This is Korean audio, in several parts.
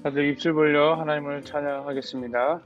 다들 입술 벌려 하나님을 찬양하겠습니다.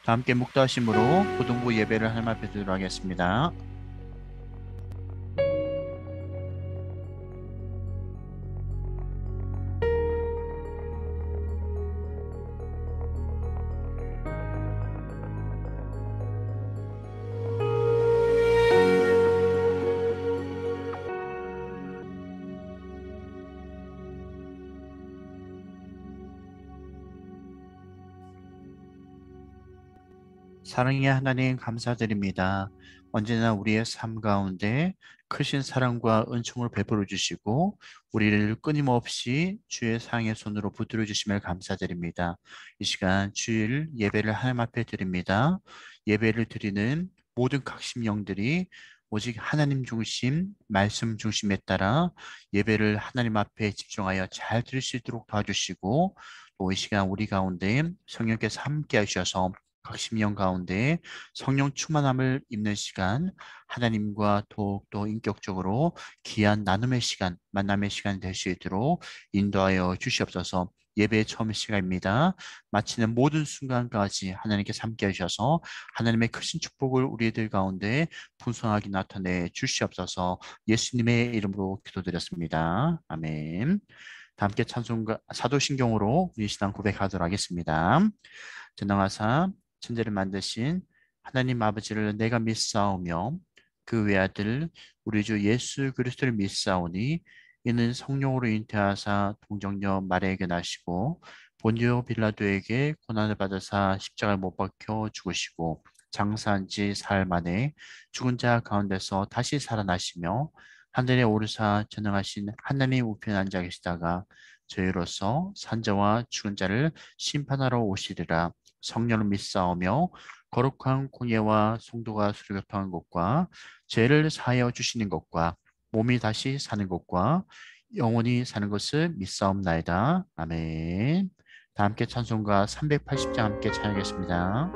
다 함께 묵도하심으로 고등부 예배를 하나님 앞에 드리도록 하겠습니다. 사랑의 하나님 감사드립니다. 언제나 우리의 삶 가운데 크신 사랑과 은총을 베풀어 주시고 우리를 끊임없이 주의 사랑의 손으로 붙들어 주심을 감사드립니다. 이 시간 주일 예배를 하나님 앞에 드립니다. 예배를 드리는 모든 각심령들이 오직 하나님 중심, 말씀 중심에 따라 예배를 하나님 앞에 집중하여 잘 들을 수 있도록 도와주시고 또 이 시간 우리 가운데 성령께서 함께 하셔서 각 심령 가운데 성령 충만함을 입는 시간, 하나님과 더욱더 인격적으로 귀한 나눔의 시간, 만남의 시간 될 수 있도록 인도하여 주시옵소서. 예배의 처음 시간입니다. 마치는 모든 순간까지 하나님께서 함께 하셔서 하나님의 크신 축복을 우리들 가운데 풍성하게 나타내 주시옵소서. 예수님의 이름으로 기도드렸습니다. 아멘. 다 함께 찬송가 사도신경으로 우리 신앙 고백하도록 하겠습니다. 전능하사 천지를 만드신 하나님 아버지를 내가 믿사오며 그 외아들 우리 주 예수 그리스도를 믿사오니 이는 성령으로 잉태하사 동정녀 마리아에게 나시고 본디오 빌라도에게 고난을 받으사 십자가에 못 박혀 죽으시고 장사한 지 사흘 만에 죽은 자 가운데서 다시 살아나시며 하늘에 오르사 전능하신 하나님 우편에 앉아 계시다가 저희로서 산자와 죽은 자를 심판하러 오시리라. 성령을 믿사오며 거룩한 공예와 성도가 수를 교통한 것과 죄를 사하여 주시는 것과 몸이 다시 사는 것과 영원히 사는 것을 믿사옵나이다. 아멘. 다 함께 찬송가 380장 함께 찬양하겠습니다.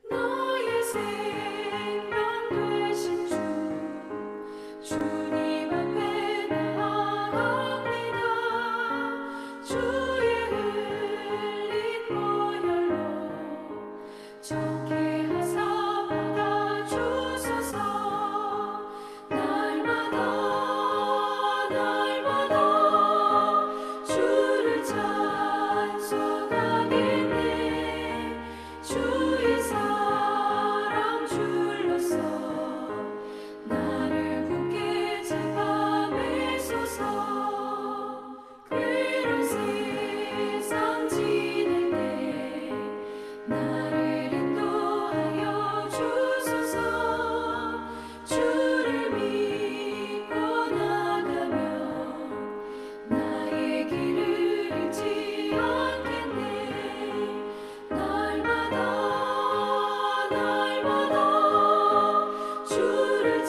나의 생명 되신 주님 앞에 나아갑니다. 주의 흘린 보혈로 정케 하사 받아주소서. 날마다 주를 찬송하겠네. 주의 사랑 줄로서 나를 굳게 잡아매소서. 괴로운 세상 지낼 때 나를 인도하여 주소서. 주를 믿고 나가면 나의 길을 잃지 않겠네. 날마다 주를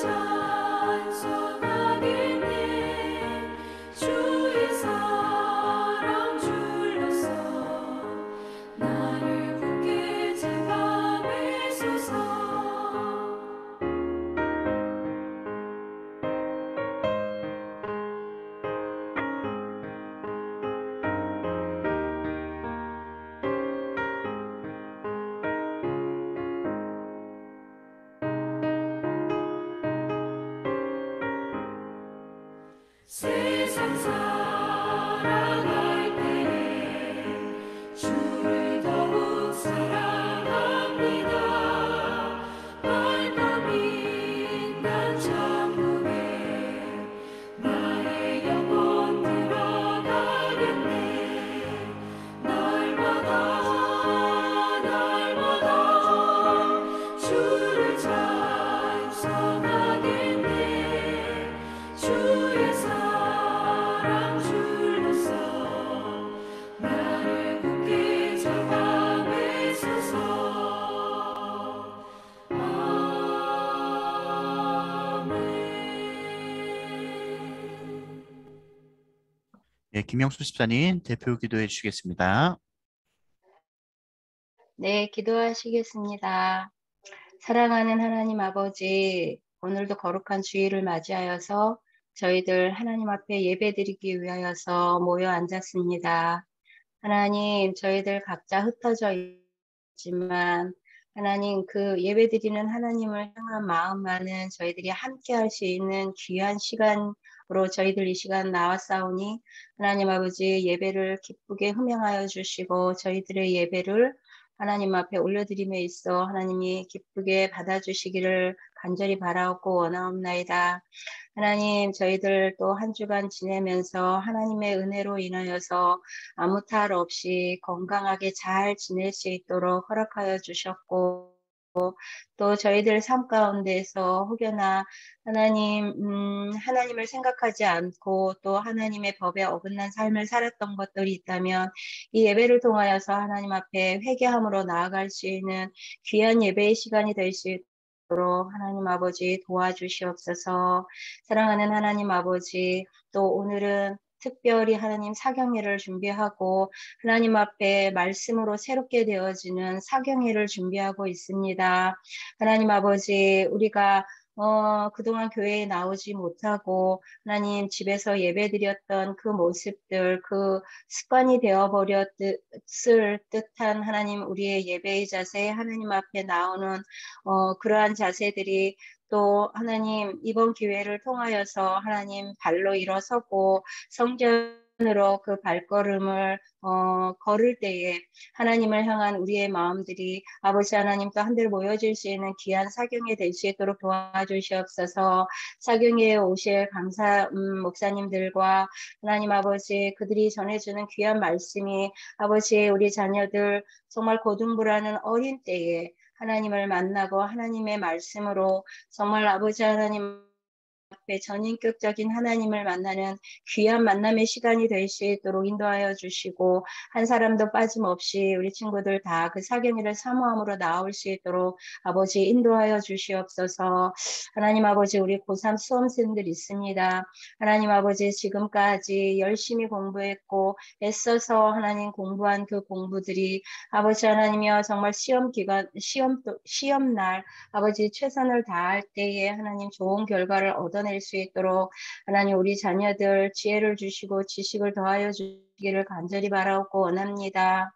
찬송하겠네. 주의 사랑 줄로서 나를 굳게 잡아매소서. 세상 살아갈 때 주를 더욱 사랑합니다. 밝고 빛난 천국에 나의 영혼 들어가겠네. 날마다 주를 찬송하겠네. 주의 사랑 줄로서 나를 굳게 잡아매소서. 아멘. 네, 김영수 집사님 대표 기도해 주시겠습니다. 네, 기도하시겠습니다. 사랑하는 하나님 아버지, 오늘도 거룩한 주일을 맞이하여서 저희들 하나님 앞에 예배드리기 위하여서 모여 앉았습니다. 하나님, 저희들 각자 흩어져 있지만 하나님 그 예배드리는 하나님을 향한 마음만은 저희들이 함께 할 수 있는 귀한 시간으로 저희들 이 시간 나왔사오니 하나님 아버지 예배를 기쁘게 흠양하여 주시고 저희들의 예배를 하나님 앞에 올려드림에 있어 하나님이 기쁘게 받아주시기를 간절히 바라옵고 원하옵나이다. 하나님, 저희들 또 한 주간 지내면서 하나님의 은혜로 인하여서 아무 탈 없이 건강하게 잘 지낼 수 있도록 허락하여 주셨고, 또 저희들 삶 가운데서 혹여나 하나님을 생각하지 않고 또 하나님의 법에 어긋난 삶을 살았던 것들이 있다면 이 예배를 통하여서 하나님 앞에 회개함으로 나아갈 수 있는 귀한 예배의 시간이 될 수 있도록 하나님 아버지 도와주시옵소서. 사랑하는 하나님 아버지, 또 오늘은 특별히 하나님 사경회를 준비하고 하나님 앞에 말씀으로 새롭게 되어지는 사경회를 준비하고 있습니다. 하나님 아버지, 우리가 그동안 교회에 나오지 못하고 하나님 집에서 예배드렸던 그 모습들, 그 습관이 되어버렸을 듯한 하나님 우리의 예배의 자세, 하나님 앞에 나오는 그러한 자세들이 또 하나님 이번 기회를 통하여서 하나님 발로 일어서고 성전으로 그 발걸음을 걸을 때에 하나님을 향한 우리의 마음들이 아버지 하나님 또 한들 모여질 수 있는 귀한 사경에 될 수 있도록 도와주시옵소서. 사경에 오실 강사 목사님들과 하나님 아버지 그들이 전해주는 귀한 말씀이 아버지 우리 자녀들 정말 고등부라는 어린 때에 하나님을 만나고 하나님의 말씀으로 정말 아버지 하나님 앞에 전인격적인 하나님을 만나는 귀한 만남의 시간이 될 수 있도록 인도하여 주시고 한 사람도 빠짐없이 우리 친구들 다 그 사경회를 사모함으로 나올 수 있도록 아버지 인도하여 주시옵소서. 하나님 아버지 우리 고3 수험생들 있습니다. 하나님 아버지 지금까지 열심히 공부했고 애써서 하나님 공부한 그 공부들이 아버지 하나님이여 정말 시험날 아버지 최선을 다할 때에 하나님 좋은 결과를 얻어낼 수 있도록 하나님 우리 자녀들 지혜를 주시고 지식을 더하여 주시기를 간절히 바라옵고 원합니다.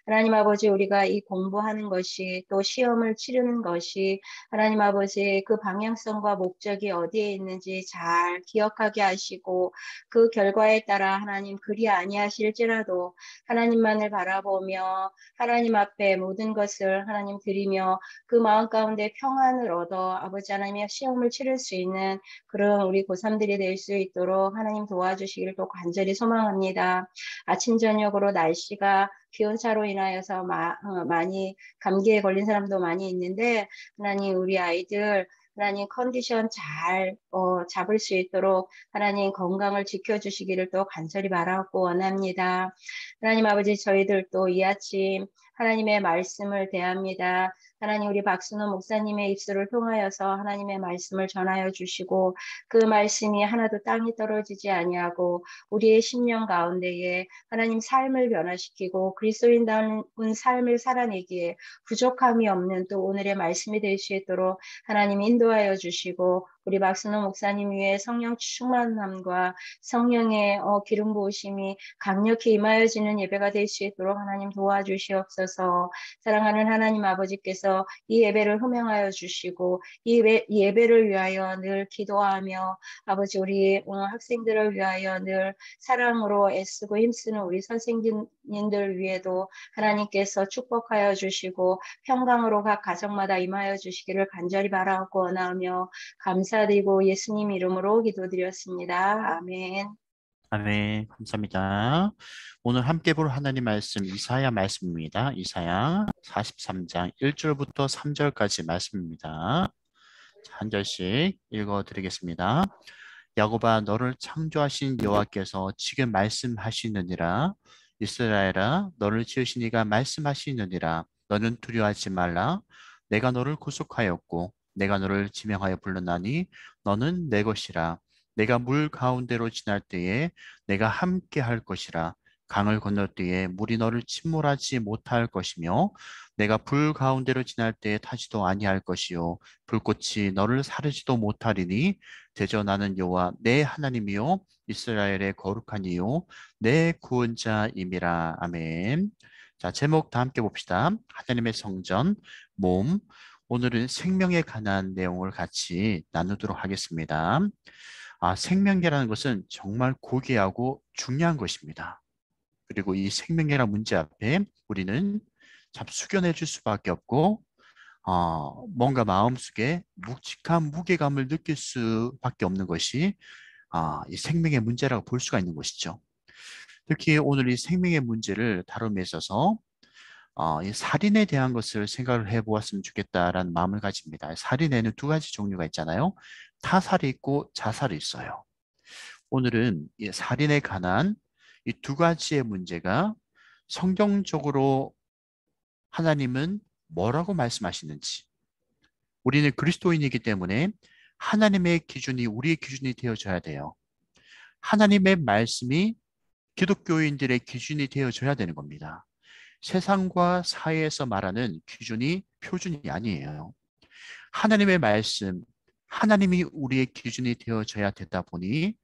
하나님 아버지 우리가 이 공부하는 것이 또 시험을 치르는 것이 하나님 아버지 그 방향성과 목적이 어디에 있는지 잘 기억하게 하시고 그 결과에 따라 하나님 그리 아니하실지라도 하나님만을 바라보며 하나님 앞에 모든 것을 하나님 드리며 그 마음 가운데 평안을 얻어 아버지 하나님의 시험을 치를 수 있는 그런 우리 고3들이 될 수 있도록 하나님 도와주시기를 또 간절히 소망합니다. 아침 저녁으로 날씨가 기온차로 인하여서 많이 감기에 걸린 사람도 많이 있는데 하나님 우리 아이들 하나님 컨디션 잘 잡을 수 있도록 하나님 건강을 지켜주시기를 또 간절히 바라고 원합니다. 하나님 아버지 저희들도 이 아침 하나님의 말씀을 대합니다. 하나님 우리 박순호 목사님의 입술을 통하여서 하나님의 말씀을 전하여 주시고 그 말씀이 하나도 땅에 떨어지지 아니하고 우리의 심령 가운데에 하나님 삶을 변화시키고 그리스도인다운 삶을 살아내기에 부족함이 없는 또 오늘의 말씀이 될 수 있도록 하나님 인도하여 주시고 우리 박순호 목사님 위에 성령 충만함과 성령의 기름 부으심이 강력히 임하여지는 예배가 될 수 있도록 하나님 도와주시옵소서. 사랑하는 하나님 아버지께서 이 예배를 흠양하여 주시고 이 예배를 위하여 늘 기도하며 아버지 우리 학생들을 위하여 늘 사랑으로 애쓰고 힘쓰는 우리 선생님들 위에도 하나님께서 축복하여 주시고 평강으로 각 가정마다 임하여 주시기를 간절히 바라고 원하며 감사드리고 예수님 이름으로 기도드렸습니다. 아멘. 아멘. 감사합니다. 오늘 함께 볼 하나님 말씀 이사야 말씀입니다. 이사야 43장 1절부터 3절까지 말씀입니다. 한 절씩 읽어드리겠습니다. 야곱아 너를 창조하신 여호와께서 지금 말씀하시느니라. 이스라엘아 너를 지으신 이가 말씀하시느니라. 너는 두려워하지 말라. 내가 너를 구속하였고 내가 너를 지명하여 불렀나니 너는 내 것이라. 내가 물 가운데로 지날 때에 내가 함께 할 것이라. 강을 건널 때에 물이 너를 침몰하지 못할 것이며 내가 불 가운데로 지날 때에 타지도 아니할 것이요 불꽃이 너를 사르지도 못하리니 대저 나는 여호와 내 하나님이요 이스라엘의 거룩한 이요 내 구원자임이라. 아멘. 자, 제목 다 함께 봅시다. 하나님의 성전, 몸. 오늘은 생명에 관한 내용을 같이 나누도록 하겠습니다. 생명이라는 것은 정말 고귀하고 중요한 것입니다. 그리고 이 생명이라는 문제 앞에 우리는 참 숙연해 줄 수밖에 없고 뭔가 마음속에 묵직한 무게감을 느낄 수밖에 없는 것이 이 생명의 문제라고 볼 수가 있는 것이죠. 특히 오늘 이 생명의 문제를 다룸에 있어서 이 살인에 대한 것을 생각을 해보았으면 좋겠다라는 마음을 가집니다. 살인에는 두 가지 종류가 있잖아요. 타살이 있고 자살이 있어요. 오늘은 이 살인에 관한 이 두 가지의 문제가 성경적으로 하나님은 뭐라고 말씀하시는지, 우리는 그리스도인이기 때문에 하나님의 기준이 우리의 기준이 되어져야 돼요. 하나님의 말씀이 기독교인들의 기준이 되어져야 되는 겁니다. 세상과 사회에서 말하는 기준이 표준이 아니에요. 하나님의 말씀, 하나님이 우리의 기준이 되어져야 되다 보니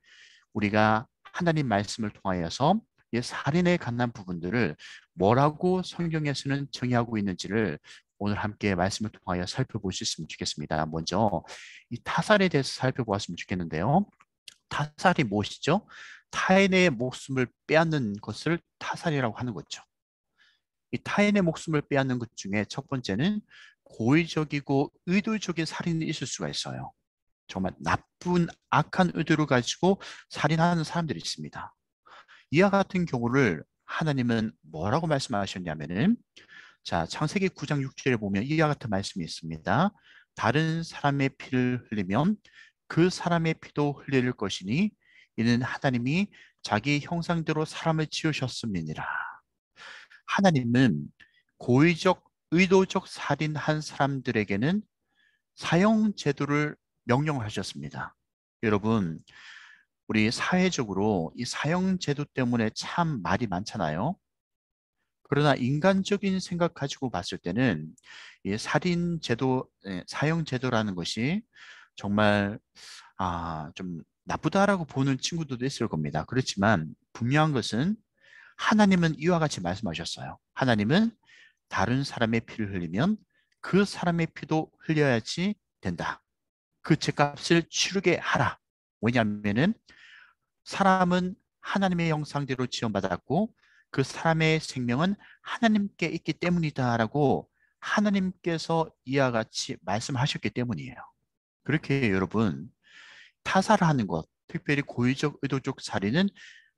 우리가 하나님 말씀을 통하여서 이 살인에 관한 부분들을 뭐라고 성경에서는 정의하고 있는지를 오늘 함께 말씀을 통하여 살펴보셨으면 좋겠습니다. 먼저 이 타살에 대해서 살펴보았으면 좋겠는데요. 타살이 무엇이죠? 타인의 목숨을 빼앗는 것을 타살이라고 하는 거죠. 이 타인의 목숨을 빼앗는 것 중에 첫 번째는 고의적이고 의도적인 살인이 있을 수가 있어요. 정말 나쁜 악한 의도를 가지고 살인하는 사람들이 있습니다. 이와 같은 경우를 하나님은 뭐라고 말씀하셨냐면은 자, 창세기 9장 6절에 보면 이와 같은 말씀이 있습니다. 다른 사람의 피를 흘리면 그 사람의 피도 흘릴 것이니 이는 하나님이 자기 형상대로 사람을 지으셨음이니라. 하나님은 고의적, 의도적 살인한 사람들에게는 사형 제도를 명령하셨습니다. 여러분, 우리 사회적으로 이 사형 제도 때문에 참 말이 많잖아요. 그러나 인간적인 생각 가지고 봤을 때는 이 살인 제도, 사형 제도라는 것이 정말 좀 나쁘다라고 보는 친구들도 있을 겁니다. 그렇지만 분명한 것은 하나님은 이와 같이 말씀하셨어요. 하나님은 다른 사람의 피를 흘리면 그 사람의 피도 흘려야지 된다. 그 죄값을 치르게 하라. 왜냐하면은 사람은 하나님의 형상대로 지원받았고 그 사람의 생명은 하나님께 있기 때문이다라고 하나님께서 이와 같이 말씀하셨기 때문이에요. 그렇게 여러분 타살하는 것, 특별히 고의적 의도적 살인은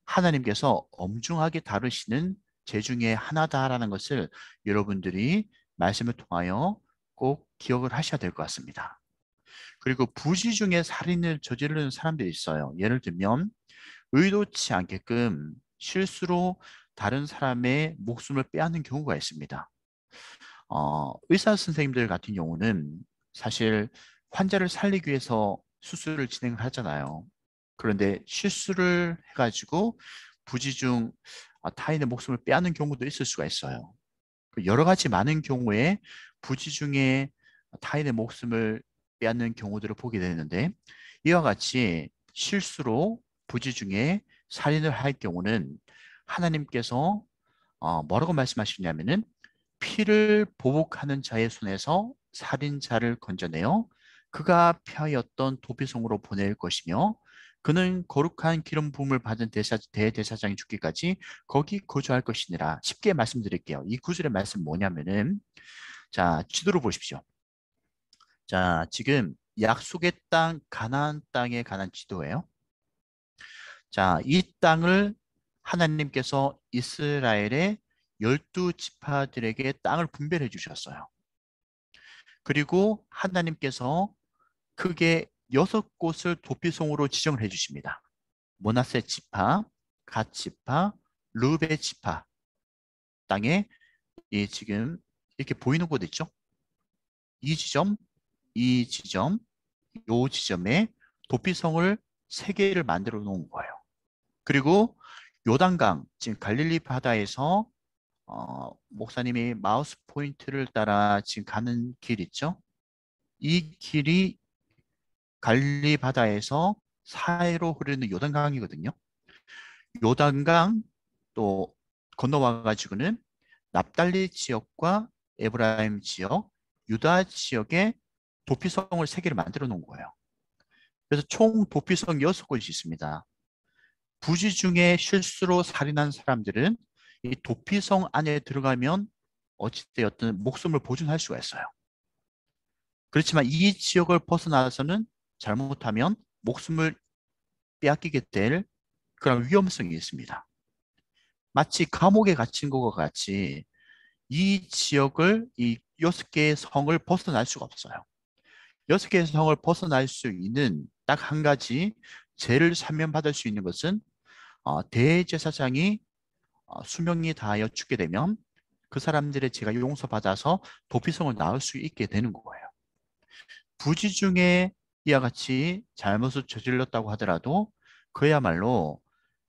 하나님께서 엄중하게 다루시는 죄 중에 하나다라는 것을 여러분들이 말씀을 통하여 꼭 기억을 하셔야 될 것 같습니다. 그리고 부지 중에 살인을 저지르는 사람들이 있어요. 예를 들면 의도치 않게끔 실수로 다른 사람의 목숨을 빼앗는 경우가 있습니다. 의사 선생님들 같은 경우는 사실 환자를 살리기 위해서 수술을 진행을 하잖아요. 그런데 실수를 해가지고 부지 중 타인의 목숨을 빼앗는 경우도 있을 수가 있어요. 여러 가지 많은 경우에 부지 중에 타인의 목숨을 빼앗는 경우들을 보게 되는데 이와 같이 실수로 부지 중에 살인을 할 경우는 하나님께서 뭐라고 말씀하시냐면은 피를 보복하는 자의 손에서 살인자를 건져내어 그가 피하였던 도피성으로 보낼 것이며 그는 거룩한 기름 부음을 받은 대대사장이 죽기까지 거기 거주할 것이니라. 쉽게 말씀드릴게요. 이 구절의 말씀 뭐냐면은 자, 지도를 보십시오. 자, 지금 약속의 땅 가나안 땅에 관한 지도예요. 자, 이 땅을 하나님께서 이스라엘의 12지파들에게 땅을 분배해 주셨어요. 그리고 하나님께서 크게 6곳을 도피성으로 지정을 해 주십니다. 므낫세 지파, 갓 지파, 르베 지파 땅에 지금 이렇게 보이는 곳 있죠? 이 지점, 이 지점, 요 지점에 도피성을 3개를 만들어 놓은 거예요. 그리고 요단강, 지금 갈릴리 바다에서 목사님이 마우스 포인트를 따라 지금 가는 길 있죠? 이 길이 갈릴리 바다에서 사해로 흐르는 요단강이거든요. 요단강 또 건너와 가지고는 납달리 지역과 에브라임 지역, 유다 지역에 도피성을 세 개를 만들어 놓은 거예요. 그래서 총 도피성 6곳이 있습니다. 부지 중에 실수로 살인한 사람들은 이 도피성 안에 들어가면 어찌되었든 목숨을 보존할 수가 있어요. 그렇지만 이 지역을 벗어나서는 잘못하면 목숨을 빼앗기게 될 그런 위험성이 있습니다. 마치 감옥에 갇힌 것과 같이 이 지역을 이 6개의 성을 벗어날 수가 없어요. 6개의 성을 벗어날 수 있는 딱 한 가지 죄를 사면받을 수 있는 것은 대제사장이 수명이 다하여 죽게 되면 그 사람들의 죄가 용서받아서 도피성을 나올 수 있게 되는 거예요. 부지 중에 이와 같이 잘못을 저질렀다고 하더라도 그야말로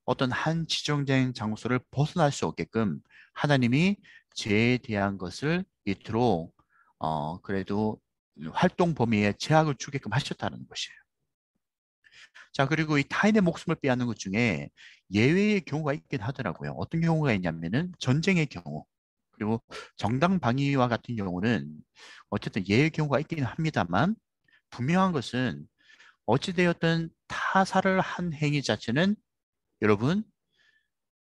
어떤 한 지정된 장소를 벗어날 수 없게끔 하나님이 죄에 대한 것을 이토록 그래도 활동 범위에 제약을 주게끔 하셨다는 것이에요. 자, 그리고 이 타인의 목숨을 빼앗는 것 중에 예외의 경우가 있긴 하더라고요. 어떤 경우가 있냐면은 전쟁의 경우, 그리고 정당 방위와 같은 경우는 어쨌든 예외의 경우가 있긴 합니다만 분명한 것은 어찌되었든 타살을 한 행위 자체는 여러분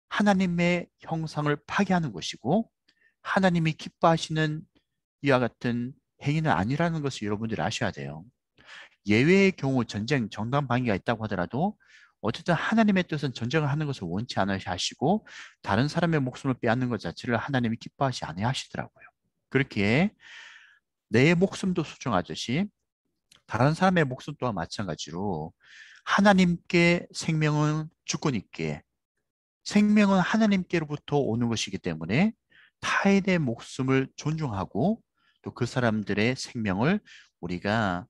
하나님의 형상을 파괴하는 것이고 하나님이 기뻐하시는 이와 같은 행위는 아니라는 것을 여러분들이 아셔야 돼요. 예외의 경우 전쟁, 정당 방위가 있다고 하더라도 어쨌든 하나님의 뜻은 전쟁을 하는 것을 원치 않으시고 다른 사람의 목숨을 빼앗는 것 자체를 하나님이 기뻐하시 아니하시더라고요. 그렇기에 내 목숨도 소중하듯이 다른 사람의 목숨 또한 마찬가지로 하나님께 생명은 주권이 있기에 생명은 하나님께로부터 오는 것이기 때문에 타인의 목숨을 존중하고 또 그 사람들의 생명을 우리가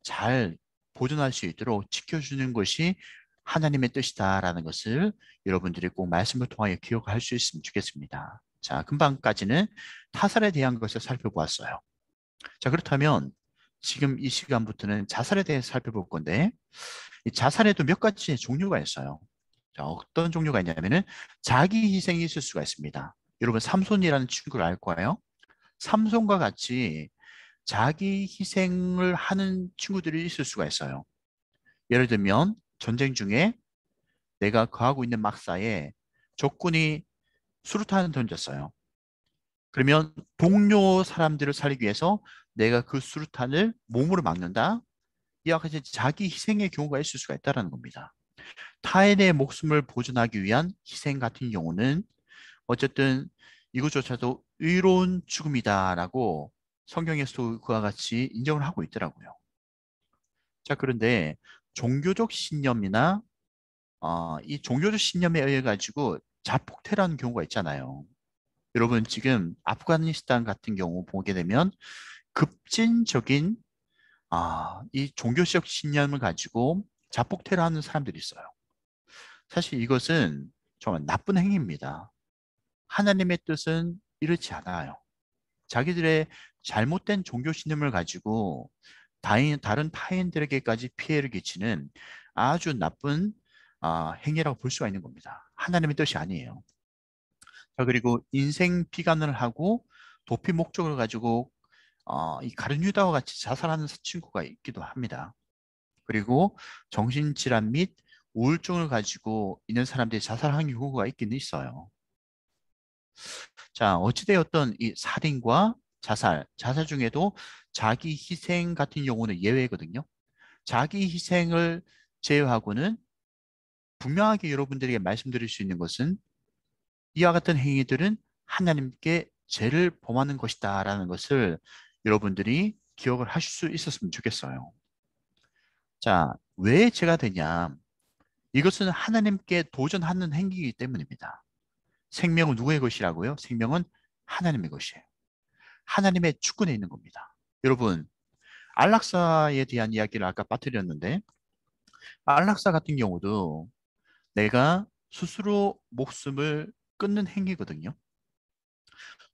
잘 보존할 수 있도록 지켜주는 것이 하나님의 뜻이다라는 것을 여러분들이 꼭 말씀을 통하여 기억할 수 있으면 좋겠습니다. 자, 금방까지는 타살에 대한 것을 살펴보았어요. 자, 그렇다면 지금 이 시간부터는 자살에 대해서 살펴볼 건데 이 자살에도 몇 가지의 종류가 있어요. 자, 어떤 종류가 있냐면은 자기 희생이 있을 수가 있습니다. 여러분 삼손이라는 친구를 알 거예요. 삼손과 같이 자기 희생을 하는 친구들이 있을 수가 있어요. 예를 들면 전쟁 중에 내가 거하고 있는 막사에 적군이 수류탄을 던졌어요. 그러면 동료 사람들을 살리기 위해서 내가 그 수류탄을 몸으로 막는다. 이와 같이 자기 희생의 경우가 있을 수가 있다는 겁니다. 타인의 목숨을 보존하기 위한 희생 같은 경우는 어쨌든 이것조차도 의로운 죽음이다라고 성경에서 그와 같이 인정을 하고 있더라고요. 자, 그런데 종교적 신념이나 이 종교적 신념에 의해 가지고 자폭퇴라는 경우가 있잖아요. 여러분 지금 아프가니스탄 같은 경우 보게 되면 급진적인 이 종교적 신념을 가지고 자폭퇴를 하는 사람들이 있어요. 사실 이것은 정말 나쁜 행위입니다. 하나님의 뜻은 이렇지 않아요. 자기들의 잘못된 종교 신념을 가지고 다른 타인들에게까지 피해를 끼치는 아주 나쁜 행위라고 볼 수가 있는 겁니다. 하나님의 뜻이 아니에요. 자, 그리고 인생 비관을 하고 도피 목적을 가지고 이 가룟 유다와 같이 자살하는 친구가 있기도 합니다. 그리고 정신질환 및 우울증을 가지고 있는 사람들이 자살하는 경우가 있긴 있어요. 자, 어찌되었던 이 살인과 자살 중에도 자기 희생 같은 경우는 예외거든요. 자기 희생을 제외하고는 분명하게 여러분들에게 말씀드릴 수 있는 것은 이와 같은 행위들은 하나님께 죄를 범하는 것이다 라는 것을 여러분들이 기억을 하실 수 있었으면 좋겠어요. 자, 왜 죄가 되냐? 이것은 하나님께 도전하는 행위이기 때문입니다. 생명은 누구의 것이라고요? 생명은 하나님의 것이에요. 하나님의 주권에 있는 겁니다. 여러분, 안락사에 대한 이야기를 아까 빠뜨렸는데 안락사 같은 경우도 내가 스스로 목숨을 끊는 행위거든요.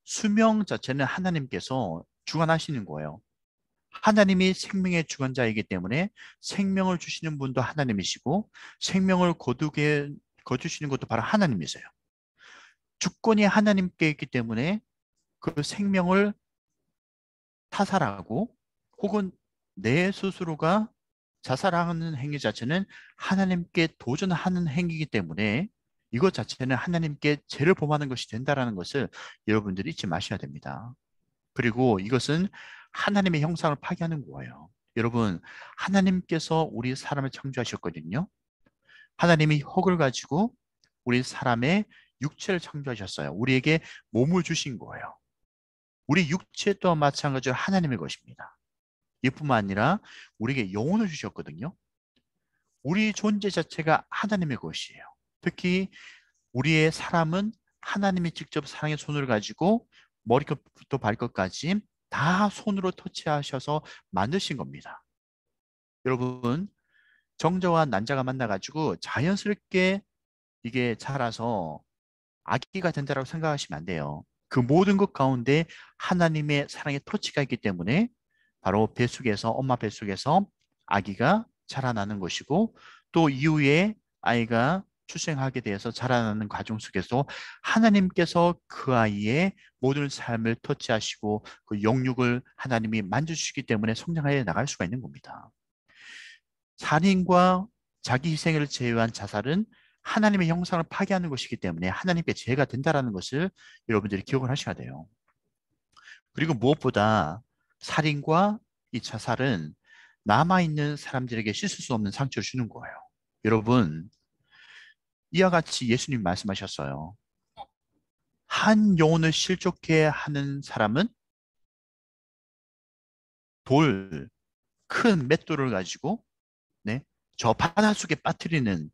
수명 자체는 하나님께서 주관하시는 거예요. 하나님이 생명의 주관자이기 때문에 생명을 주시는 분도 하나님이시고 생명을 거두시는 것도 바로 하나님이세요. 주권이 하나님께 있기 때문에 그 생명을 타살하고 혹은 내 스스로가 자살하는 행위 자체는 하나님께 도전하는 행위이기 때문에 이것 자체는 하나님께 죄를 범하는 것이 된다는 것을 여러분들이 잊지 마셔야 됩니다. 그리고 이것은 하나님의 형상을 파괴하는 거예요. 여러분, 하나님께서 우리 사람을 창조하셨거든요. 하나님이 흙을 가지고 우리 사람의 육체를 창조하셨어요. 우리에게 몸을 주신 거예요. 우리 육체 또한 마찬가지로 하나님의 것입니다. 이뿐만 아니라 우리에게 영혼을 주셨거든요. 우리 존재 자체가 하나님의 것이에요. 특히 우리의 사람은 하나님이 직접 사랑의 손을 가지고 머리끝부터 발끝까지 다 손으로 터치하셔서 만드신 겁니다. 여러분, 정자와 난자가 만나가지고 자연스럽게 이게 자라서 아기가 된다고 생각하시면 안 돼요. 그 모든 것 가운데 하나님의 사랑의 터치가 있기 때문에 바로 뱃속에서 엄마 뱃속에서 아기가 자라나는 것이고 또 이후에 아이가 출생하게 되어서 자라나는 과정 속에서 하나님께서 그 아이의 모든 삶을 터치하시고 그 영육을 하나님이 만져주시기 때문에 성장하여 나갈 수가 있는 겁니다. 살인과 자기 희생을 제외한 자살은 하나님의 형상을 파괴하는 것이기 때문에 하나님께 죄가 된다는 것을 여러분들이 기억을 하셔야 돼요. 그리고 무엇보다 살인과 이 자살은 남아있는 사람들에게 씻을 수 없는 상처를 주는 거예요. 여러분, 이와 같이 예수님 말씀하셨어요. 한 영혼을 실족해 하는 사람은 큰 맷돌을 가지고 저 바닷속에 빠뜨리는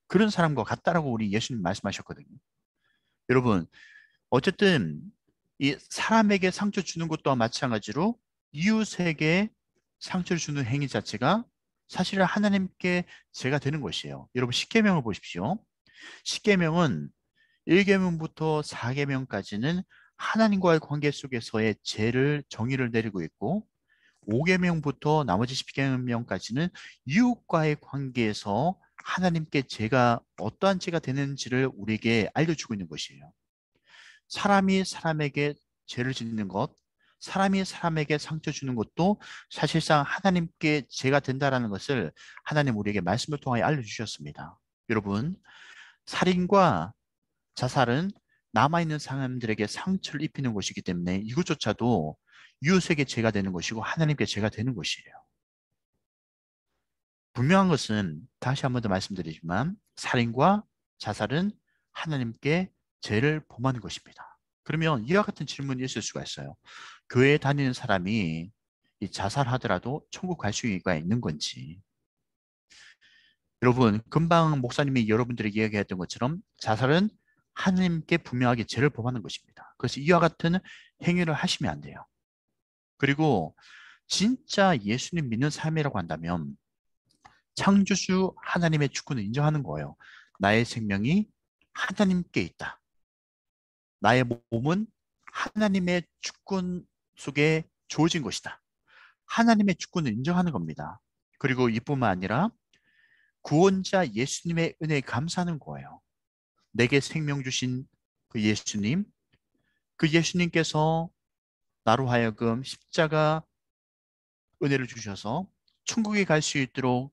그런 사람과 같다라고 우리 예수님 말씀하셨거든요. 여러분, 어쨌든 이 사람에게 상처 주는 것과 마찬가지로 이웃에게 상처를 주는 행위 자체가 사실은 하나님께 죄가 되는 것이에요. 여러분, 십계명을 보십시오. 십계명은 1계명부터 4계명까지는 하나님과의 관계 속에서의 죄를 정의를 내리고 있고 5계명부터 나머지 10계명까지는 이웃과의 관계에서 하나님께 죄가 어떠한 죄가 되는지를 우리에게 알려주고 있는 것이에요. 사람이 사람에게 죄를 짓는 것, 사람이 사람에게 상처 주는 것도 사실상 하나님께 죄가 된다는 것을 하나님 우리에게 말씀을 통하여 알려주셨습니다. 여러분, 살인과 자살은 남아있는 사람들에게 상처를 입히는 것이기 때문에 이것조차도 이웃에게 죄가 되는 것이고 하나님께 죄가 되는 것이에요. 분명한 것은 다시 한 번 더 말씀드리지만 살인과 자살은 하나님께 죄를 범하는 것입니다. 그러면 이와 같은 질문이 있을 수가 있어요. 교회에 다니는 사람이 이 자살하더라도 천국 갈 수가 있는 건지. 여러분, 금방 목사님이 여러분들에게 이야기했던 것처럼 자살은 하나님께 분명하게 죄를 범하는 것입니다. 그래서 이와 같은 행위를 하시면 안 돼요. 그리고 진짜 예수님 믿는 삶이라고 한다면 창조주 하나님의 주권을 인정하는 거예요. 나의 생명이 하나님께 있다. 나의 몸은 하나님의 주권 속에 주어진 것이다. 하나님의 주권을 인정하는 겁니다. 그리고 이뿐만 아니라 구원자 예수님의 은혜에 감사하는 거예요. 내게 생명 주신 그 예수님, 그 예수님께서 나로 하여금 십자가 은혜를 주셔서 천국에 갈 수 있도록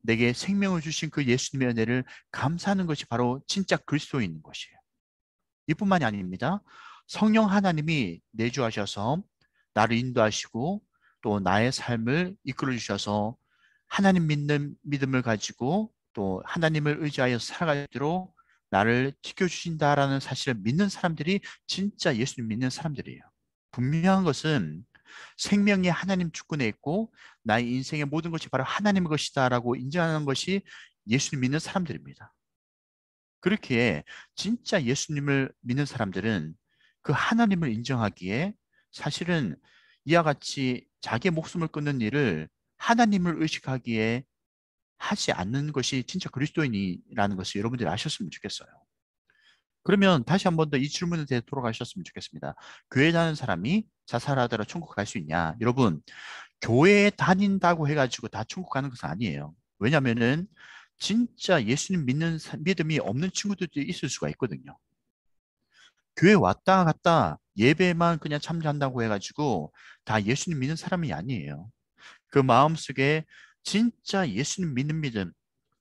내게 생명을 주신 그 예수님의 은혜를 감사하는 것이 바로 진짜 그리스도인 것이에요. 이뿐만이 아닙니다. 성령 하나님이 내주하셔서 나를 인도하시고 또 나의 삶을 이끌어 주셔서 하나님 믿는 믿음을 가지고 또 하나님을 의지하여 살아가도록 나를 지켜주신다라는 사실을 믿는 사람들이 진짜 예수님 믿는 사람들이에요. 분명한 것은 생명이 하나님 주권에 있고 나의 인생의 모든 것이 바로 하나님의 것이다라고 인정하는 것이 예수님 믿는 사람들입니다. 그렇게 진짜 예수님을 믿는 사람들은 그 하나님을 인정하기에 사실은 이와 같이 자기의 목숨을 끊는 일을 하나님을 의식하기에 하지 않는 것이 진짜 그리스도인이라는 것을 여러분들이 아셨으면 좋겠어요. 그러면 다시 한 번 더 이 질문에 대해 돌아가셨으면 좋겠습니다. 교회 다니는 사람이 자살하더라 천국 갈 수 있냐? 여러분, 교회에 다닌다고 해가지고 다 천국 가는 것은 아니에요. 왜냐면은 진짜 예수님 믿는 믿음이 없는 친구들도 있을 수가 있거든요. 교회 왔다 갔다 예배만 그냥 참여한다고 해가지고 다 예수님 믿는 사람이 아니에요. 그 마음속에 진짜 예수님 믿는 믿음,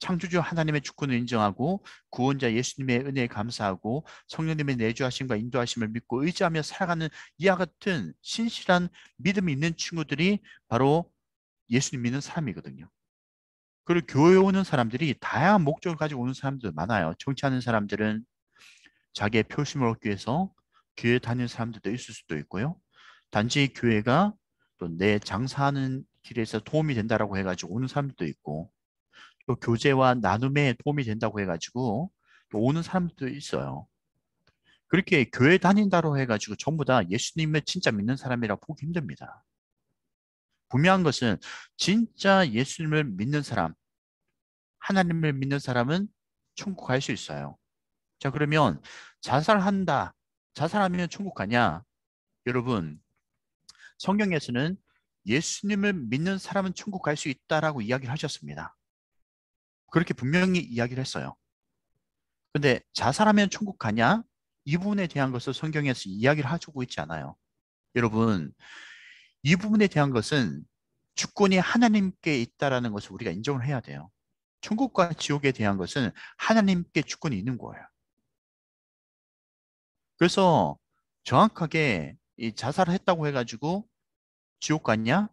창조주 하나님의 주권을 인정하고 구원자 예수님의 은혜에 감사하고 성령님의 내주하심과 인도하심을 믿고 의지하며 살아가는 이와 같은 신실한 믿음이 있는 친구들이 바로 예수님 믿는 사람이거든요. 그리고 교회 오는 사람들이 다양한 목적을 가지고 오는 사람들 많아요. 정치하는 사람들은 자기의 표심을 얻기 위해서 교회 다니는 사람들도 있을 수도 있고요. 단지 교회가 또 내 장사하는 길에서 도움이 된다라고 해가지고 오는 사람들도 있고, 또 교제와 나눔에 도움이 된다고 해가지고 또 오는 사람들도 있어요. 그렇게 교회 다닌다고 해가지고 전부 다 예수님을 진짜 믿는 사람이라고 보기 힘듭니다. 분명한 것은 진짜 예수님을 믿는 사람, 하나님을 믿는 사람은 천국 갈 수 있어요. 자, 그러면 자살한다. 자살하면 천국 가냐? 여러분, 성경에서는 예수님을 믿는 사람은 천국 갈 수 있다라고 이야기를 하셨습니다. 그렇게 분명히 이야기를 했어요. 근데 자살하면 천국 가냐? 이 부분에 대한 것을 성경에서 이야기를 하고 있지 않아요. 여러분, 이 부분에 대한 것은 주권이 하나님께 있다라는 것을 우리가 인정을 해야 돼요. 천국과 지옥에 대한 것은 하나님께 주권이 있는 거예요. 그래서 정확하게 이 자살을 했다고 해가지고 지옥 갔냐?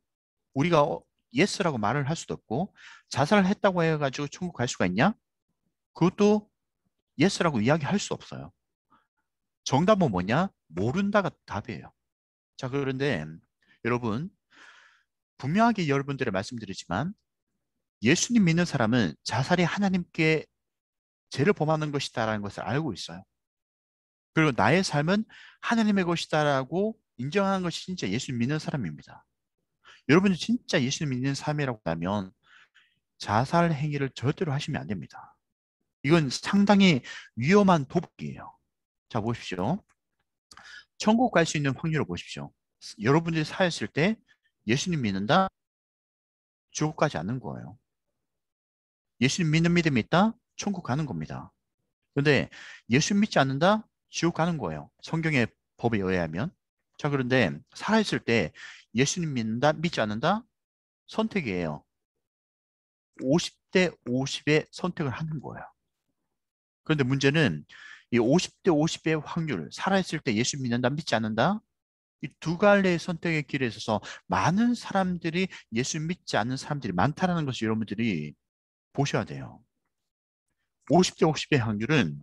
우리가 예스라고 말을 할 수도 없고, 자살을 했다고 해가지고 천국 갈 수가 있냐? 그것도 예스라고 이야기할 수 없어요. 정답은 뭐냐? 모른다가 답이에요. 자, 그런데 여러분, 분명하게 여러분들에 말씀드리지만 예수님 믿는 사람은 자살이 하나님께 죄를 범하는 것이다라는 것을 알고 있어요. 그리고 나의 삶은 하나님의 것이다라고 인정하는 것이 진짜 예수님 믿는 사람입니다. 여러분이 진짜 예수님 믿는 삶이라고 하면 자살 행위를 절대로 하시면 안 됩니다. 이건 상당히 위험한 도박이에요. 자, 보십시오. 천국 갈 수 있는 확률을 보십시오. 여러분들이 사였을 때 예수님 믿는다? 지옥 가지 않는 거예요. 예수님 믿는 믿음이 있다? 천국 가는 겁니다. 그런데 예수 믿지 않는다? 지옥 가는 거예요. 성경의 법에 의하면. 자, 그런데 살아있을 때 예수님 믿는다? 믿지 않는다? 선택이에요. 50대 50의 선택을 하는 거예요. 그런데 문제는 이 50대 50의 확률, 살아있을 때 예수 믿는다, 믿지 않는다? 이 두 갈래의 선택의 길에 있어서 많은 사람들이 예수 믿지 않는 사람들이 많다는 것을 여러분들이 보셔야 돼요. 50대 50의 확률은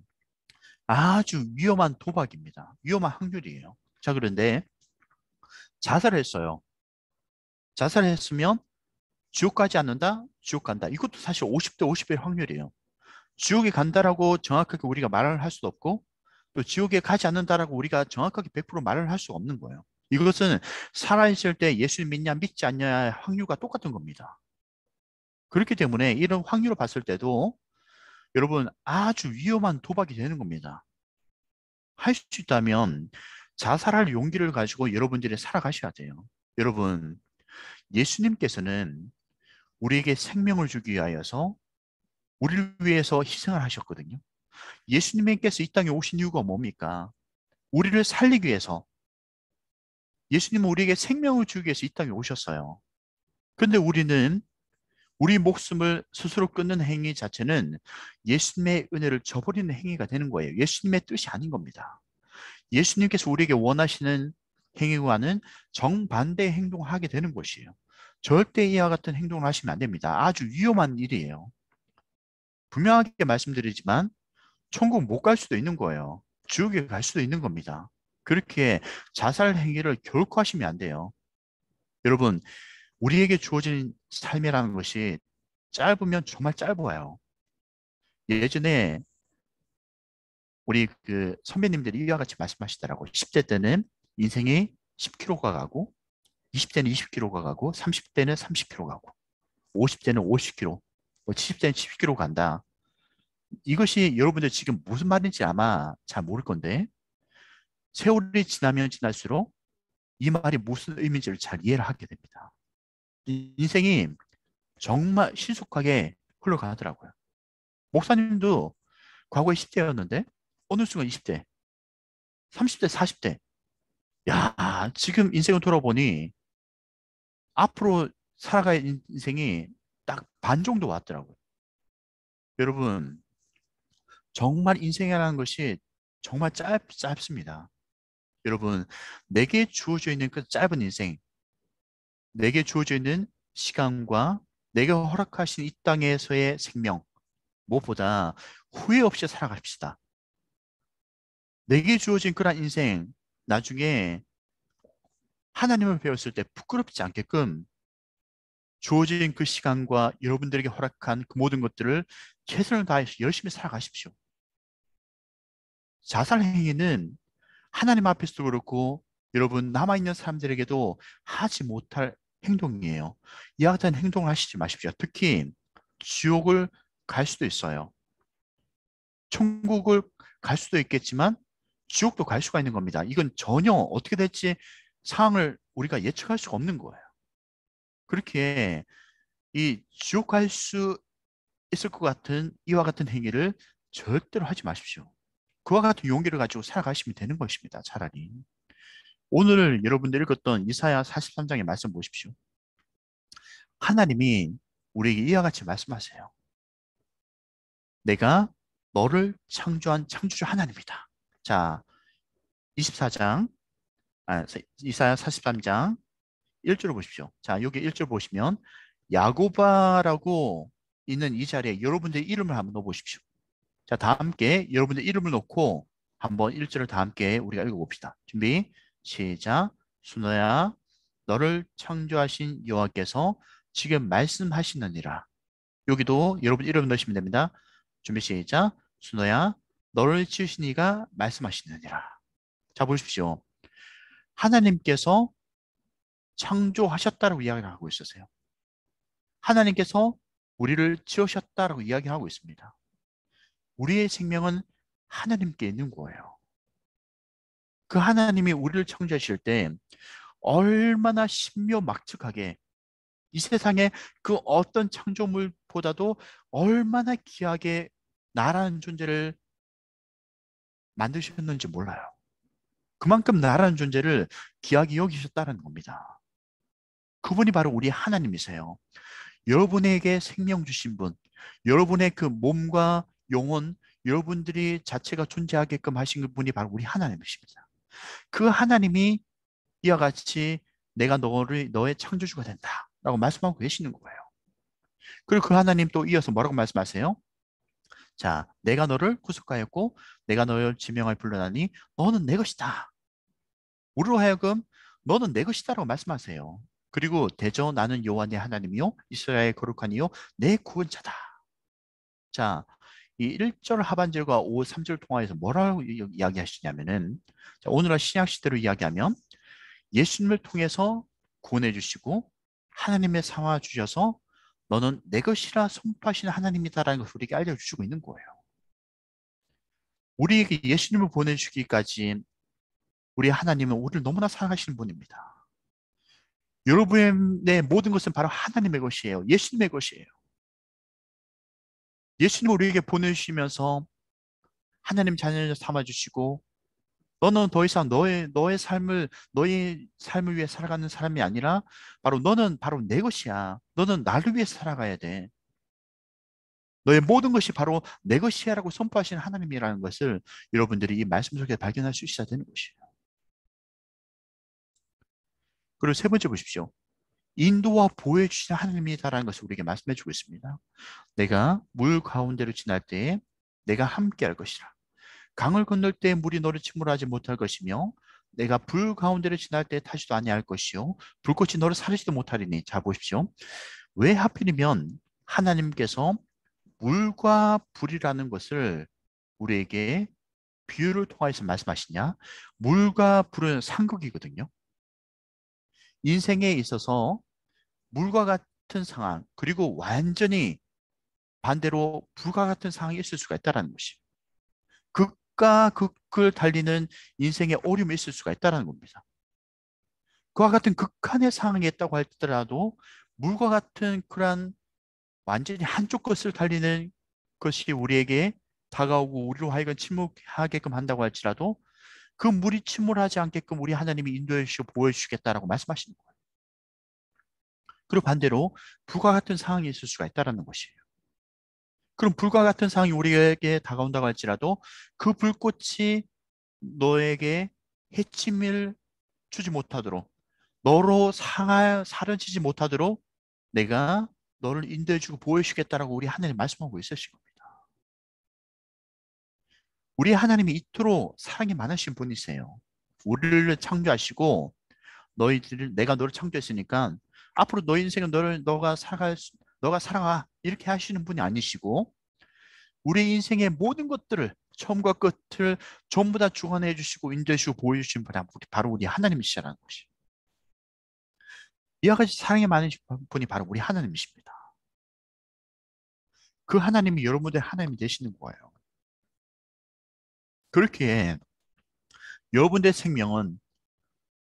아주 위험한 도박입니다. 위험한 확률이에요. 자, 그런데 자살을 했어요. 자살을 했으면 지옥 가지 않는다? 지옥 간다. 이것도 사실 50대 50의 확률이에요. 지옥에 간다라고 정확하게 우리가 말을 할 수도 없고, 또 지옥에 가지 않는다라고 우리가 정확하게 100% 말을 할 수 없는 거예요. 이것은 살아있을 때 예수 믿냐 믿지 않냐의 확률과 똑같은 겁니다. 그렇기 때문에 이런 확률을 봤을 때도 여러분 아주 위험한 도박이 되는 겁니다. 할 수 있다면 자살할 용기를 가지고 여러분들이 살아가셔야 돼요. 여러분, 예수님께서는 우리에게 생명을 주기 위하여서 우리를 위해서 희생을 하셨거든요. 예수님께서 이 땅에 오신 이유가 뭡니까? 우리를 살리기 위해서. 예수님은 우리에게 생명을 주기 위해서 이 땅에 오셨어요. 그런데 우리는 우리 목숨을 스스로 끊는 행위 자체는 예수님의 은혜를 저버리는 행위가 되는 거예요. 예수님의 뜻이 아닌 겁니다. 예수님께서 우리에게 원하시는 행위와는 정반대의 행동을 하게 되는 것이에요. 절대 이와 같은 행동을 하시면 안 됩니다. 아주 위험한 일이에요. 분명하게 말씀드리지만 천국 못 갈 수도 있는 거예요. 지옥에 갈 수도 있는 겁니다. 그렇게 자살 행위를 결코 하시면 안 돼요. 여러분, 우리에게 주어진 삶이라는 것이 짧으면 정말 짧아요. 예전에 우리 그 선배님들이 이와 같이 말씀하시더라고요. 10대 때는 인생이 10km가 가고, 20대는 20km가 가고, 30대는 30km 가고, 50대는 50km. 뭐 70대는 70km 간다. 이것이 여러분들 지금 무슨 말인지 아마 잘 모를 건데 세월이 지나면 지날수록 이 말이 무슨 의미인지를 잘 이해를 하게 됩니다. 인생이 정말 신속하게 흘러가더라고요. 목사님도 과거에 10대였는데 어느 순간 20대, 30대, 40대. 야, 지금 인생을 돌아보니 앞으로 살아갈 인생이 딱 반 정도 왔더라고요. 여러분, 정말 인생이라는 것이 정말 짧습니다. 여러분, 내게 주어져 있는 그 짧은 인생, 내게 주어져 있는 시간과 내게 허락하신 이 땅에서의 생명, 무엇보다 후회 없이 살아갑시다. 내게 주어진 그런 인생, 나중에 하나님을 배웠을 때 부끄럽지 않게끔 주어진 그 시간과 여러분들에게 허락한 그 모든 것들을 최선을 다해서 열심히 살아가십시오. 자살 행위는 하나님 앞에서도 그렇고 여러분 남아있는 사람들에게도 하지 못할 행동이에요. 이와 같은 행동을 하시지 마십시오. 특히 지옥을 갈 수도 있어요. 천국을 갈 수도 있겠지만 지옥도 갈 수가 있는 겁니다. 이건 전혀 어떻게 될지 상황을 우리가 예측할 수가 없는 거예요. 그렇게 이 지옥 갈 수 있을 것 같은 이와 같은 행위를 절대로 하지 마십시오. 그와 같은 용기를 가지고 살아가시면 되는 것입니다. 차라리. 오늘 여러분들 읽었던 이사야 43장의 말씀 보십시오. 하나님이 우리에게 이와 같이 말씀하세요. 내가 너를 창조한 창조주 하나님이다. 자, 24장, 이사야 43장 1절을 보십시오. 자, 여기 1절 보시면 야고바라고 있는 이 자리에 여러분들의 이름을 한번 넣어보십시오. 자, 다 함께 여러분들 이름을 놓고 한번 1절을 다 함께 우리가 읽어봅시다. 준비, 시작. 순호야, 너를 창조하신 여호와께서 지금 말씀하시느니라. 여기도 여러분 이름 넣으시면 됩니다. 준비, 시작. 순호야, 너를 지으신 이가 말씀하시느니라. 자, 보십시오. 하나님께서 창조하셨다라고 이야기를 하고 있으세요. 하나님께서 우리를 지으셨다라고 이야기하고 있습니다. 우리의 생명은 하나님께 있는 거예요. 그 하나님이 우리를 창조하실 때 얼마나 신묘막측하게 이 세상에 그 어떤 창조물보다도 얼마나 귀하게 나라는 존재를 만드셨는지 몰라요. 그만큼 나라는 존재를 귀하게 여기셨다는 겁니다. 그분이 바로 우리 하나님이세요. 여러분에게 생명 주신 분, 여러분의 그 몸과 영혼, 여러분들이 자체가 존재하게끔 하신 분이 바로 우리 하나님이십니다. 그 하나님이 이와 같이 내가 너의 창조주가 된다 라고 말씀하고 계시는 거예요. 그리고 그 하나님 또 이어서 뭐라고 말씀하세요? 자, 내가 너를 구속하였고 내가 너를 지명할 불러나니 너는 내 것이다. 우리로 하여금 너는 내 것이다 라고 말씀하세요. 그리고 대저 나는 여호와 네 하나님이요 이스라엘의 거룩한 이요 내 구원자다. 자, 이 1절 하반절과 5, 3절 통화에서 뭐라고 이야기하시냐면은 자, 오늘날 신약 시대로 이야기하면 예수님을 통해서 구원해 주시고 하나님의 삼아 주셔서 너는 내 것이라 선포하시는 하나님이다라는 것을 우리에게 알려주시고 있는 거예요. 우리에게 예수님을 보내주기까지 우리 하나님은 우리를 너무나 사랑하시는 분입니다. 여러분의 모든 것은 바로 하나님의 것이에요. 예수님의 것이에요. 예수님을 우리에게 보내주시면서 하나님 자녀를 삼아주시고 너는 더 이상 너의 삶을 위해 살아가는 사람이 아니라 너는 바로 내 것이야. 너는 나를 위해 살아가야 돼. 너의 모든 것이 바로 내 것이야 라고 선포하시는 하나님이라는 것을 여러분들이 이 말씀 속에 발견할 수 있어야 되는 것이에요. 그리고 세 번째 보십시오. 인도와 보호해 주시는 하나님이다라는 것을 우리에게 말씀해 주고 있습니다. 내가 물 가운데로 지날 때에 내가 함께 할 것이라. 강을 건널 때 물이 너를 침몰하지 못할 것이며 내가 불 가운데를 지날 때 타지도 아니할 것이요 불꽃이 너를 사르지도 못하리니. 자, 보십시오. 왜 하필이면 하나님께서 물과 불이라는 것을 우리에게 비유를 통해서 말씀하시냐? 물과 불은 상극이거든요. 인생에 있어서 물과 같은 상황, 그리고 완전히 반대로 불과 같은 상황이 있을 수가 있다는 것이. 극과 극을 달리는 인생의 오름이 있을 수가 있다는 겁니다. 그와 같은 극한의 상황이 있다고 할지라도 물과 같은 그러한 완전히 한쪽 것을 달리는 것이 우리에게 다가오고 우리로 하여금 침묵하게끔 한다고 할지라도 그 물이 침몰하지 않게끔 우리 하나님이 인도해 주시고 보여 주시겠다라고 말씀하시는 거예요. 그리고 반대로 불과 같은 상황이 있을 수가 있다는 것이에요. 그럼 불과 같은 상황이 우리에게 다가온다고 할지라도 그 불꽃이 너에게 해침을 주지 못하도록, 너로 사라지지 못하도록 내가 너를 인도해주고 보여주겠다라고 우리 하나님 말씀하고 있으신 겁니다. 우리 하나님이 이토록 사랑이 많으신 분이세요. 우리를 창조하시고 내가 너를 창조했으니까 앞으로 너의 인생은 너가 살아가 이렇게 하시는 분이 아니시고 우리 인생의 모든 것들을 처음과 끝을 전부 다 주관해 주시고 인도해 주시고 보여주신 분이 바로 우리 하나님이시라는 것이. 이와 같이 사랑이 많으신 분이 바로 우리 하나님이십니다. 그 하나님이 여러분들의 하나님이 되시는 거예요. 그렇게 여러분들의 생명은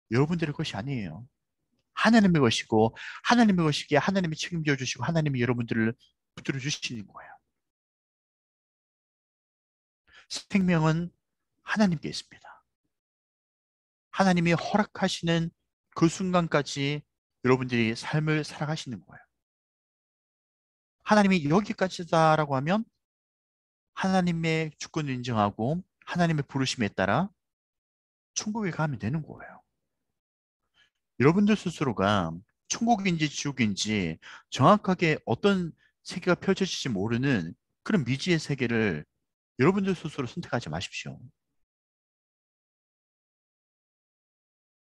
여러분들의 것이 아니에요. 하나님의 것이고 하나님의 것이기에 하나님이 책임져 주시고 하나님이 여러분들을 붙들어 주시는 거예요. 생명은 하나님께 있습니다. 하나님이 허락하시는 그 순간까지 여러분들이 삶을 살아가시는 거예요. 하나님이 여기까지다라고 하면 하나님의 주권을 인정하고 하나님의 부르심에 따라 천국에 가면 되는 거예요. 여러분들 스스로가 천국인지 지옥인지 정확하게 어떤 세계가 펼쳐질지 모르는 그런 미지의 세계를 여러분들 스스로 선택하지 마십시오.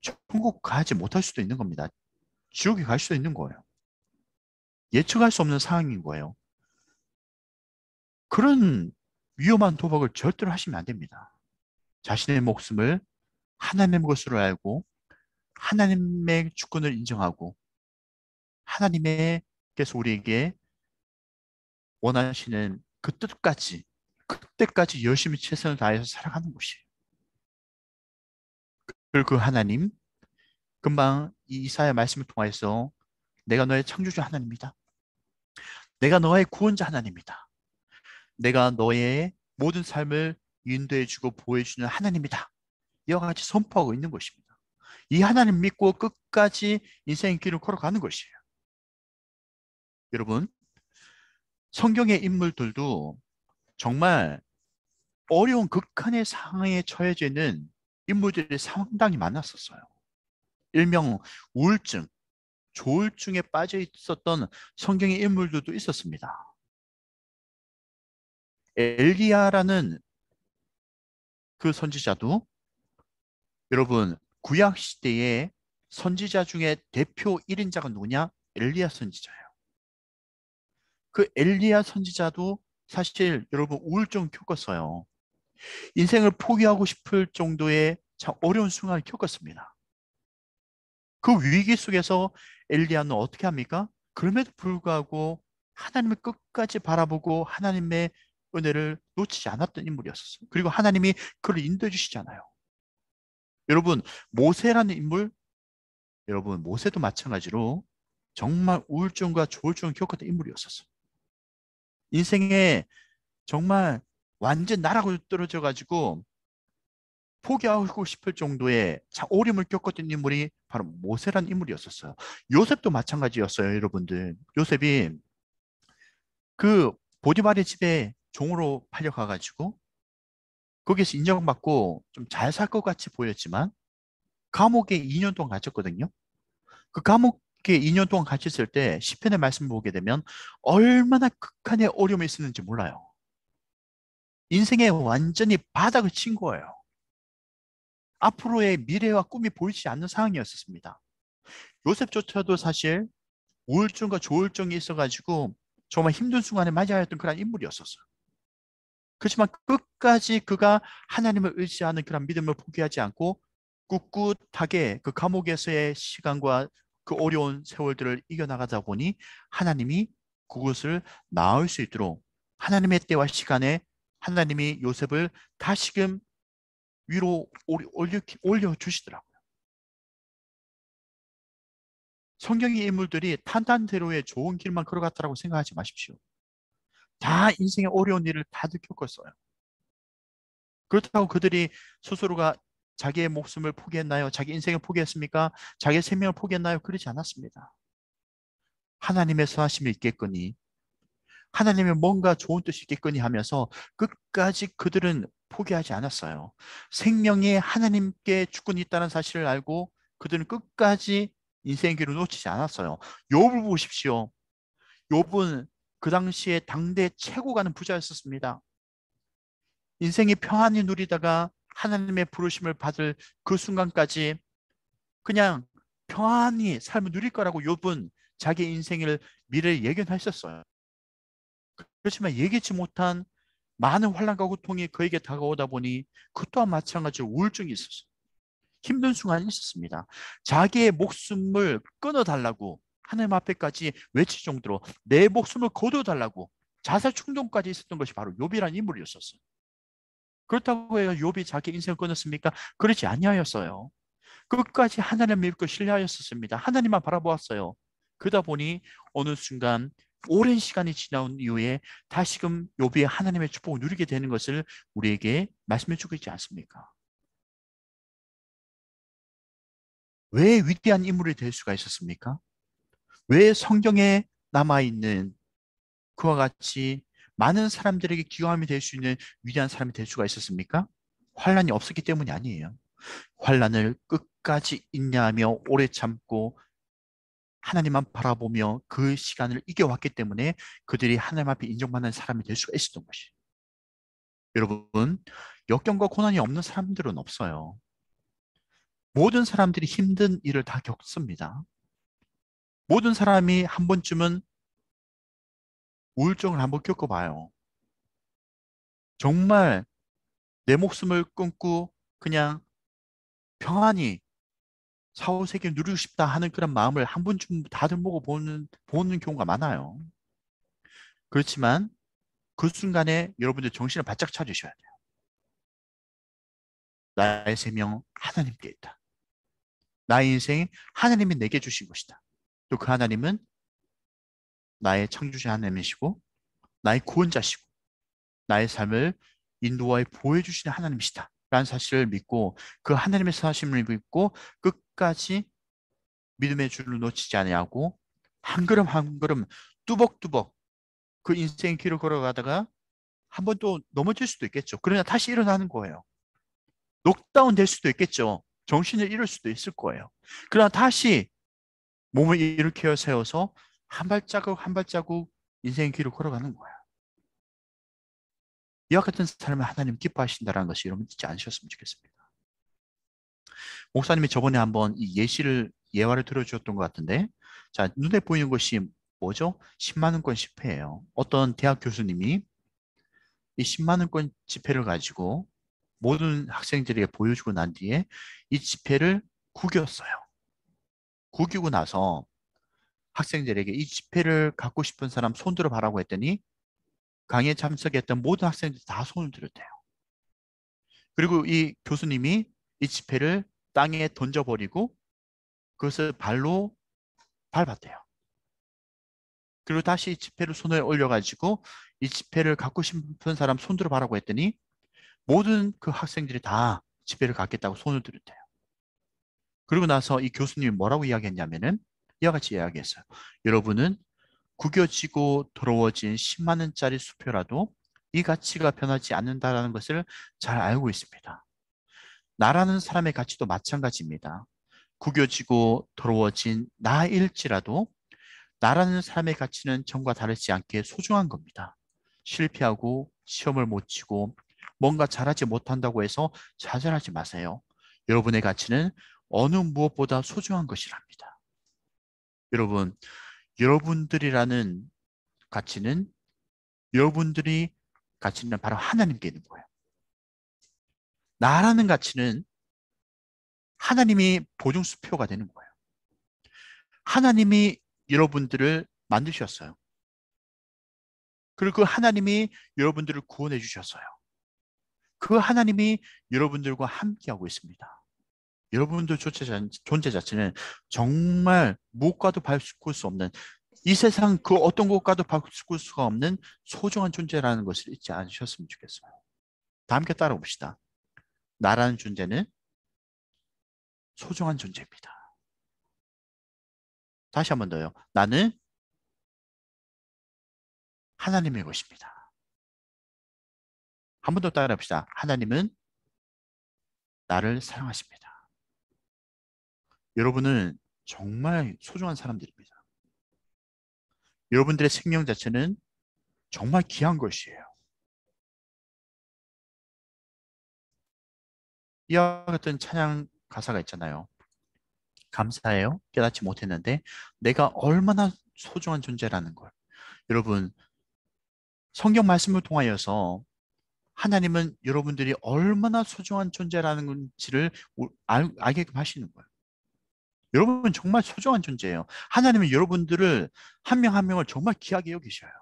천국 가지 못할 수도 있는 겁니다. 지옥에 갈 수도 있는 거예요. 예측할 수 없는 상황인 거예요. 그런 위험한 도박을 절대로 하시면 안 됩니다. 자신의 목숨을 하나님의 것으로 알고 하나님의 주권을 인정하고 하나님께서 우리에게 원하시는 그 뜻까지 그때까지 열심히 최선을 다해서 살아가는 것이에요. 그리고 그 하나님 금방 이 이사야 말씀을 통해서 내가 너의 창조주 하나님이다. 내가 너의 구원자 하나님이다. 내가 너의 모든 삶을 인도해주고 보여주는 하나님이다. 이와 같이 선포하고 있는 것입니다. 이 하나님 믿고 끝까지 인생의 길을 걸어가는 것이에요. 여러분, 성경의 인물들도 정말 어려운 극한의 상황에 처해져 있는 인물들이 상당히 많았었어요. 일명 우울증, 조울증에 빠져 있었던 성경의 인물들도 있었습니다. 엘리야라는 그 선지자도 여러분 구약 시대의 선지자 중에 대표 1인자가 누구냐? 엘리야 선지자예요. 그 엘리야 선지자도 사실 여러분 우울증을 겪었어요. 인생을 포기하고 싶을 정도의 참 어려운 순간을 겪었습니다. 그 위기 속에서 엘리야는 어떻게 합니까? 그럼에도 불구하고 하나님을 끝까지 바라보고 하나님의 은혜를 놓치지 않았던 인물이었어요. 그리고 하나님이 그를 인도해 주시잖아요. 여러분 모세라는 인물, 여러분 모세도 마찬가지로 정말 우울증과 조울증을 겪었던 인물이었었어요. 인생에 정말 완전 나락으로 떨어져 가지고 포기하고 싶을 정도의 오림을 겪었던 인물이 바로 모세라는 인물이었었어요. 요셉도 마찬가지였어요. 여러분들 요셉이 그 보디발의 집에 종으로 팔려가 가지고 거기서 인정받고 좀 잘 살 것 같이 보였지만 감옥에 2년 동안 갇혔거든요. 그 감옥에 2년 동안 갇혔을 때 시편의 말씀을 보게 되면 얼마나 극한의 어려움이 있었는지 몰라요. 인생에 완전히 바닥을 친 거예요. 앞으로의 미래와 꿈이 보이지 않는 상황이었습니다. 요셉조차도 사실 우울증과 조울증이 있어가지고 정말 힘든 순간에 맞이하였던 그런 인물이었었어요. 그렇지만 끝까지 그가 하나님을 의지하는 그런 믿음을 포기하지 않고 꿋꿋하게 그 감옥에서의 시간과 그 어려운 세월들을 이겨나가다 보니 하나님이 그것을 나을 수 있도록 하나님의 때와 시간에 하나님이 요셉을 다시금 위로 올려주시더라고요. 성경의 인물들이 탄탄대로의 좋은 길만 걸어갔다고 생각하지 마십시오. 다 인생의 어려운 일을 다들 겪었어요. 그렇다고 그들이 스스로가 자기의 목숨을 포기했나요? 자기 인생을 포기했습니까? 자기의 생명을 포기했나요? 그러지 않았습니다. 하나님의 선하심이 있겠거니, 하나님의 뭔가 좋은 뜻이 있겠거니 하면서 끝까지 그들은 포기하지 않았어요. 생명에 하나님께 주권이 있다는 사실을 알고 그들은 끝까지 인생의 길을 놓치지 않았어요. 욥을 보십시오. 욥은 그 당시에 당대 최고 가는 부자였었습니다. 인생이 평안히 누리다가 하나님의 부르심을 받을 그 순간까지 그냥 평안히 삶을 누릴 거라고 욥은 자기 인생을 미래를 예견했었어요. 그렇지만 예기치 못한 많은 환난과 고통이 그에게 다가오다 보니 그 또한 마찬가지로 우울증이 있었어요. 힘든 순간이 있었습니다. 자기의 목숨을 끊어달라고 하나님 앞에까지 외칠 정도로 내 목숨을 거둬달라고 자살 충동까지 있었던 것이 바로 욥이라는 인물이었었어요. 그렇다고 해서 욥이 자기 인생을 끊었습니까? 그렇지 아니하였어요. 끝까지 하나님을 믿고 신뢰하였었습니다. 하나님만 바라보았어요. 그러다 보니 어느 순간 오랜 시간이 지나온 이후에 다시금 욥이 하나님의 축복을 누리게 되는 것을 우리에게 말씀해 주고 있지 않습니까? 왜 위대한 인물이 될 수가 있었습니까? 왜 성경에 남아있는 그와 같이 많은 사람들에게 기감이 될 수 있는 위대한 사람이 될 수가 있었습니까? 환란이 없었기 때문이 아니에요. 환란을 끝까지 인내하며 오래 참고 하나님만 바라보며 그 시간을 이겨왔기 때문에 그들이 하나님 앞에 인정받는 사람이 될 수가 있었던 것이. 여러분, 역경과 고난이 없는 사람들은 없어요. 모든 사람들이 힘든 일을 다 겪습니다. 모든 사람이 한 번쯤은 우울증을 한번 겪어봐요. 정말 내 목숨을 끊고 그냥 평안히 사후세계를 누리고 싶다 하는 그런 마음을 한 번쯤 다들 보는 경우가 많아요. 그렇지만 그 순간에 여러분들 정신을 바짝 차리셔야 돼요. 나의 생명 하나님께 있다. 나의 인생 하나님이 내게 주신 것이다. 또 그 하나님은 나의 창조자 하나님이시고 나의 구원자시고 나의 삶을 인도하여 보여주시는 하나님이시다 라는 사실을 믿고 그 하나님의 선하심을 믿고 끝까지 믿음의 줄을 놓치지 아니하고 한 걸음 한 걸음 뚜벅뚜벅 그 인생의 길을 걸어가다가 한 번 또 넘어질 수도 있겠죠. 그러나 다시 일어나는 거예요. 녹다운 될 수도 있겠죠. 정신을 잃을 수도 있을 거예요. 그러나 다시 몸을 일으켜 세워서 한 발자국 한 발자국 인생의 길을 걸어가는 거예요. 이와 같은 삶을 하나님 기뻐하신다는 것이 여러분 잊지 않으셨으면 좋겠습니다. 목사님이 저번에 한번 이 예화를 들어주셨던 것 같은데, 자, 눈에 보이는 것이 뭐죠? 10만 원권 지폐예요. 어떤 대학 교수님이 이 10만 원권 지폐를 가지고 모든 학생들에게 보여주고 난 뒤에 이 지폐를 구겼어요. 구기고 나서 학생들에게 이 지폐를 갖고 싶은 사람 손 들어봐라고 했더니 강의에 참석했던 모든 학생들이 다 손을 들었대요. 그리고 이 교수님이 이 지폐를 땅에 던져버리고 그것을 발로 밟았대요. 그리고 다시 이 지폐를 손에 올려가지고 이 지폐를 갖고 싶은 사람 손 들어봐라고 했더니 모든 그 학생들이 다 지폐를 갖겠다고 손을 들었대요. 그리고 나서 이 교수님이 뭐라고 이야기했냐면은 이와 같이 이야기했어요. 여러분은 구겨지고 더러워진 10만 원짜리 수표라도 이 가치가 변하지 않는다는 것을 잘 알고 있습니다. 나라는 사람의 가치도 마찬가지입니다. 구겨지고 더러워진 나일지라도 나라는 사람의 가치는 전과 다르지 않게 소중한 겁니다. 실패하고 시험을 못 치고 뭔가 잘하지 못한다고 해서 좌절하지 마세요. 여러분의 가치는 어느 무엇보다 소중한 것이랍니다. 여러분, 여러분들이라는 가치는 가치는 바로 하나님께 있는 거예요. 나라는 가치는 하나님이 보증수표가 되는 거예요. 하나님이 여러분들을 만드셨어요. 그리고 그 하나님이 여러분들을 구원해 주셨어요. 그 하나님이 여러분들과 함께하고 있습니다. 여러분들 존재 자체는 정말 무엇과도 바꿀 수 없는, 이 세상 그 어떤 것과도 바꿀 수가 없는 소중한 존재라는 것을 잊지 않으셨으면 좋겠어요. 다 함께 따라 봅시다. 나라는 존재는 소중한 존재입니다. 다시 한 번 더요. 나는 하나님의 것입니다. 한 번 더 따라 봅시다. 하나님은 나를 사랑하십니다. 여러분은 정말 소중한 사람들입니다. 여러분들의 생명 자체는 정말 귀한 것이에요. 이와 같은 찬양 가사가 있잖아요. 감사해요. 깨닫지 못했는데 내가 얼마나 소중한 존재라는 걸. 여러분, 성경 말씀을 통하여서 하나님은 여러분들이 얼마나 소중한 존재라는 건지를 알게끔 하시는 거예요. 여러분은 정말 소중한 존재예요. 하나님은 여러분들을 한 명 한 명을 정말 귀하게 여기셔요.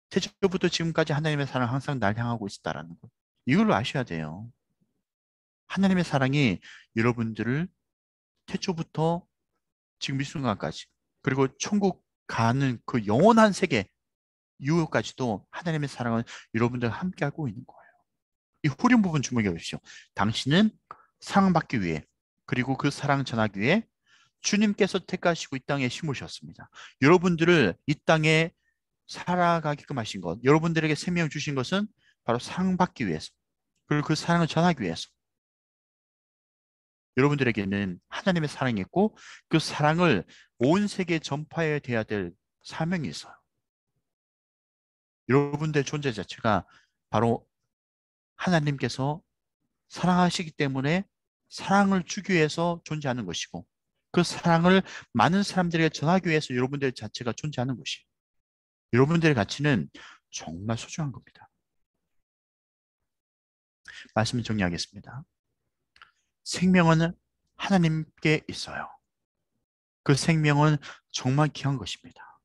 태초부터 지금까지 하나님의 사랑 항상 날 향하고 있다라는 거. 이걸 아셔야 돼요. 하나님의 사랑이 여러분들을 태초부터 지금 이 순간까지, 그리고 천국 가는 그 영원한 세계 이후까지도 하나님의 사랑은 여러분들과 함께하고 있는 거예요. 이 후렴 부분 주목해 보십시오. 당신은 사랑받기 위해, 그리고 그 사랑 전하기 위해 주님께서 택하시고 이 땅에 심으셨습니다. 여러분들을 이 땅에 살아가게끔 하신 것, 여러분들에게 생명을 주신 것은 바로 사랑받기 위해서, 그리고 그 사랑을 전하기 위해서. 여러분들에게는 하나님의 사랑이 있고 그 사랑을 온 세계에 전파해야 될 사명이 있어요. 여러분들의 존재 자체가 바로 하나님께서 사랑하시기 때문에 사랑을 주기 위해서 존재하는 것이고, 그 사랑을 많은 사람들에게 전하기 위해서 여러분들 자체가 존재하는 것이에요. 여러분들의 가치는 정말 소중한 겁니다. 말씀을 정리하겠습니다. 생명은 하나님께 있어요. 그 생명은 정말 귀한 것입니다.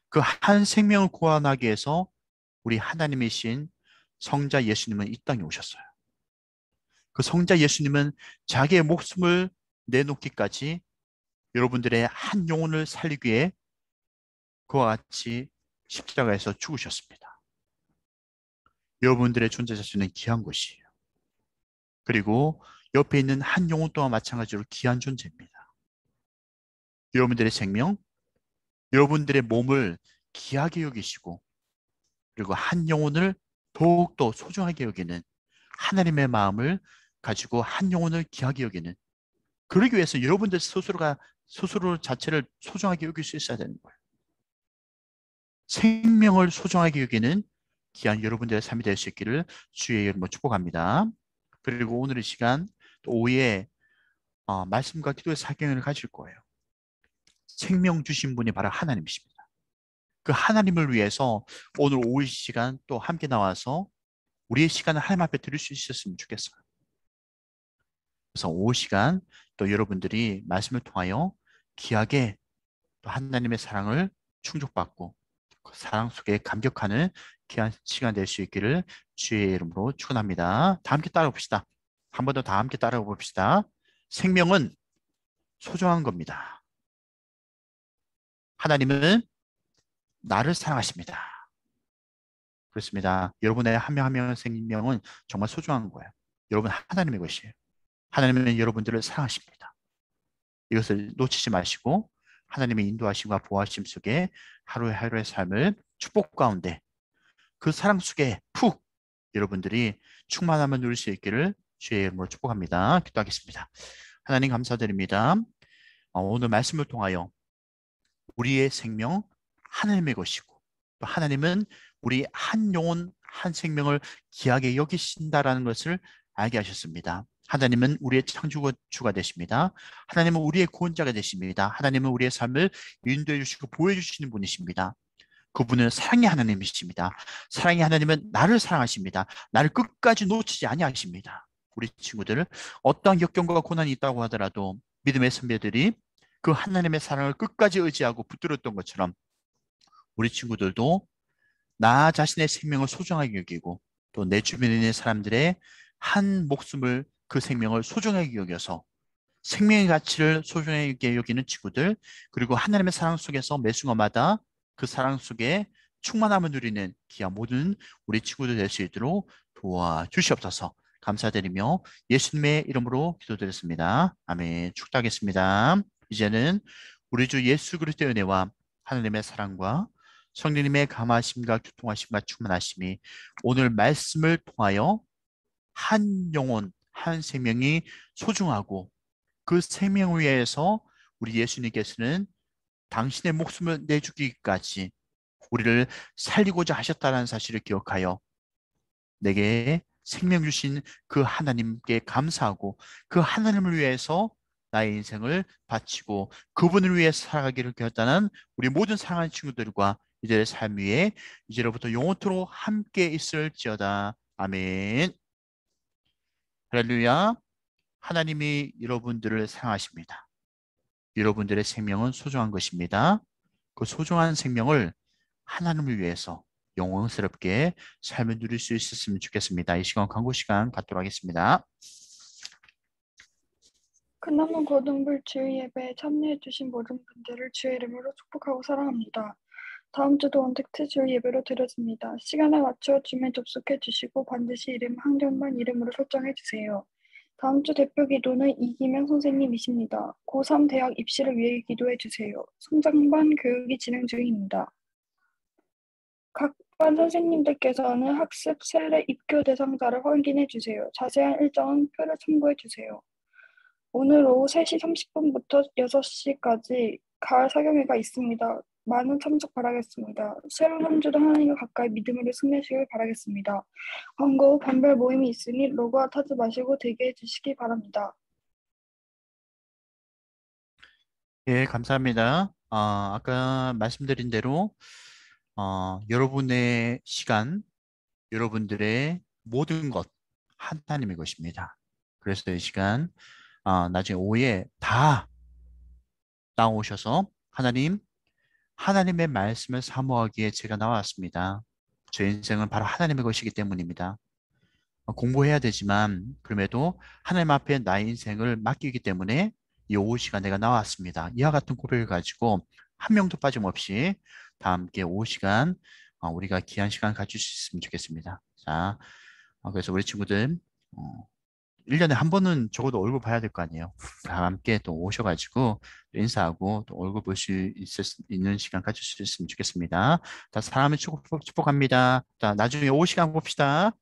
그 한 생명을 구원하기 위해서 우리 하나님이신 성자 예수님은 이 땅에 오셨어요. 그 성자 예수님은 자기의 목숨을 내놓기까지 여러분들의 한 영혼을 살리기 위해 그와 같이 십자가에서 죽으셨습니다. 여러분들의 존재 자체는 귀한 것이에요. 그리고 옆에 있는 한 영혼 또한 마찬가지로 귀한 존재입니다. 여러분들의 생명, 여러분들의 몸을 귀하게 여기시고, 그리고 한 영혼을 더욱더 소중하게 여기는 하나님의 마음을 가지고 한 영혼을 귀하게 여기는, 그러기 위해서 여러분들 스스로 자체를 소중하게 여길 수 있어야 되는 거예요. 생명을 소중하게 여기는 귀한 여러분들의 삶이 될 수 있기를 주의 이름으로 축복합니다. 그리고 오늘 이 시간 또 오후에 말씀과 기도의 사경을 가질 거예요. 생명 주신 분이 바로 하나님이십니다. 그 하나님을 위해서 오늘 오후 이 시간 또 함께 나와서 우리의 시간을 하나님 앞에 드릴 수 있었으면 좋겠어요. 그래서 오후 시간 또 여러분들이 말씀을 통하여 귀하게 또 하나님의 사랑을 충족받고 그 사랑 속에 감격하는 귀한 시간 될 수 있기를 주의 이름으로 축원합니다. 다 함께 따라 봅시다. 한 번 더 다 함께 따라 봅시다. 생명은 소중한 겁니다. 하나님은 나를 사랑하십니다. 그렇습니다. 여러분의 한 명 한 명의 생명은 정말 소중한 거예요. 여러분 하나님의 것이에요. 하나님은 여러분들을 사랑하십니다. 이것을 놓치지 마시고 하나님의 인도하심과 보호하심 속에 하루의 삶을 축복 가운데 그 사랑 속에 푹 여러분들이 충만함을 누릴 수 있기를 주의 이름으로 축복합니다. 기도하겠습니다. 하나님 감사드립니다. 오늘 말씀을 통하여 우리의 생명 하나님의 것이고 또 하나님은 우리 한 영혼 한 생명을 귀하게 여기신다라는 것을 알게 하셨습니다. 하나님은 우리의 창조주가 되십니다. 하나님은 우리의 구원자가 되십니다. 하나님은 우리의 삶을 인도해 주시고 보호해 주시는 분이십니다. 그분은 사랑의 하나님이십니다. 사랑의 하나님은 나를 사랑하십니다. 나를 끝까지 놓치지 아니하십니다. 우리 친구들 어떠한 역경과 고난이 있다고 하더라도 믿음의 선배들이 그 하나님의 사랑을 끝까지 의지하고 붙들었던 것처럼 우리 친구들도 나 자신의 생명을 소중하게 여기고 또 내 주변에 있는 사람들의 한 목숨을 그 생명을 소중하게 여겨서 생명의 가치를 소중하게 여기는 친구들, 그리고 하나님의 사랑 속에서 매 순간마다 그 사랑 속에 충만함을 누리는 귀한 모든 우리 친구들 될 수 있도록 도와주시옵소서. 감사드리며 예수님의 이름으로 기도드렸습니다. 아멘. 축복하겠습니다. 이제는 우리 주 예수 그리스도의 은혜와 하나님의 사랑과 성령님의 감화심과 교통하심과 충만하심이 오늘 말씀을 통하여 한 영혼, 한 생명이 소중하고 그 생명을 위해서 우리 예수님께서는 당신의 목숨을 내주기까지 우리를 살리고자 하셨다는 사실을 기억하여 내게 생명 주신 그 하나님께 감사하고 그 하나님을 위해서 나의 인생을 바치고 그분을 위해 살아가기를 결단한 우리 모든 사랑하는 친구들과 이들의 삶 위에 이제로부터 영원토록 함께 있을지어다. 아멘. 할렐루야. 하나님이 여러분들을 사랑하십니다. 여러분들의 생명은 소중한 것입니다. 그 소중한 생명을 하나님을 위해서 영광스럽게 삶을 누릴 수 있었으면 좋겠습니다. 이 시간 광고 시간 갖도록 하겠습니다. 그나마 고등불 주일 예배에 참여해주신 모든 분들을 주의 이름으로 축복하고 사랑합니다. 다음 주도 언택트 주일 예배로 드려집니다. 시간에 맞춰 주면 접속해 주시고 반드시 이름 한 경만 이름으로 설정해 주세요. 다음 주 대표 기도는 이기명 선생님이십니다. 고3 대학 입시를 위해 기도해 주세요. 성장반 교육이 진행 중입니다. 각 반 선생님들께서는 학습 세례 입교 대상자를 확인해 주세요. 자세한 일정은 표를 참고해 주세요. 오늘 오후 3시 30분부터 6시까지 가을 사경회가 있습니다. 많은 참석 바라겠습니다. 새로운 한 주도 하나님과 가까이 믿음으로 승리하시길 바라겠습니다. 광고 후 반별 모임이 있으니 로그아웃 하지 마시고 대기해 주시기 바랍니다. 예, 감사합니다. 아까 말씀드린 대로 여러분의 시간, 여러분들의 모든 것 하나님의 것입니다. 그래서 이 시간 나중에 오후에 다 나오셔서 하나님의 말씀을 사모하기에 제가 나왔습니다. 제 인생은 바로 하나님의 것이기 때문입니다. 공부해야 되지만 그럼에도 하나님 앞에 나의 인생을 맡기기 때문에 이 오후 시간 내가 나왔습니다. 이와 같은 고백을 가지고 한 명도 빠짐없이 다 함께 오후 시간 우리가 귀한 시간 가질 수 있으면 좋겠습니다. 자, 그래서 우리 친구들 1년에 한 번은 적어도 얼굴 봐야 될 거 아니에요. 다 함께 또 오셔가지고 인사하고 또 얼굴 볼 수 있는 시간 가질 수 있으면 좋겠습니다. 다 사랑하며 축복합니다. 자, 나중에 오후 시간 봅시다.